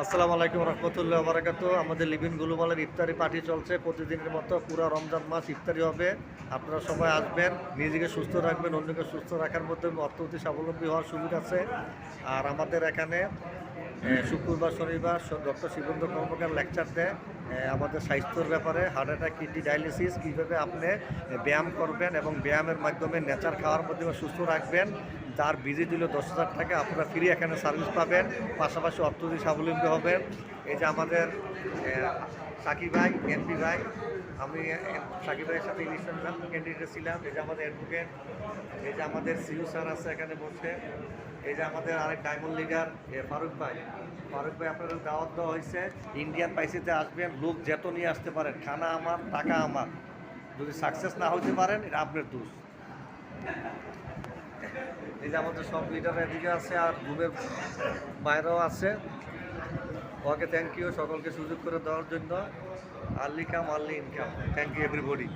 আসসালামু আলাইকুম রহমতুল্লাহ বারাকাতু। আমাদের লিভিন গ্লোবালের ইফতারি পার্টি চলছে প্রতিদিনের মতো। পুরো রমজান মাস ইফতারি হবে। আপনারা সবাই আসবেন, নিজেকে সুস্থ রাখবেন, অন্যকে সুস্থ রাখার মধ্যে অর্থনীতি স্বাবলম্বী হওয়ার সুযোগ আছে। আর আমাদের এখানে শুক্রবার শনিবার ডক্টর শিবেন্দ্র কর্মকার লেকচার দেয় আমাদের স্বাস্থ্যের ব্যাপারে, হার্ট অ্যাটাক, কিডনি ডায়ালিসিস, কীভাবে আপনি ব্যায়াম করবেন এবং ব্যায়ামের মাধ্যমে নেচার খাওয়ার মাধ্যমে সুস্থ রাখবেন। তার ভিজিট দিল 10,000 টাকা, আপনারা ফ্রি এখানে সার্ভিস পাবেন, পাশাপাশি অর্থনীতি স্বাবলম্বী হবেন। এই যে আমাদের সাকিব ভাই, এমপি ভাই, আমি সাকিব ভাইয়ের সাথে ইলেকশন ক্যান্ডিডেট ছিলাম। এই যে আমাদের অ্যাডভোকেট, এই যে আমাদের সিইও স্যার আছে এখানে বসে, এই যে আমাদের আরেক ডায়মন্ড লিডার ফারুক ভাই। ফারুক ভাই, আপনাদের দাওয়াত দেওয়া হয়েছে, ইন্ডিয়ান পাইসিতে আসবেন, লোক যেত নিয়ে আসতে পারেন, খানা আমার, টাকা আমার। যদি সাকসেস না হতে পারেন এটা আপনার দোষ। এই যে আমাদের সব লিডার এদিকে আছে, আর গ্রুপের বাইরেও আছে। ওকে থ্যাংক ইউ সকলকে সুযোগ করে দেওয়ার জন্য। Early come early income. Thank you everybody.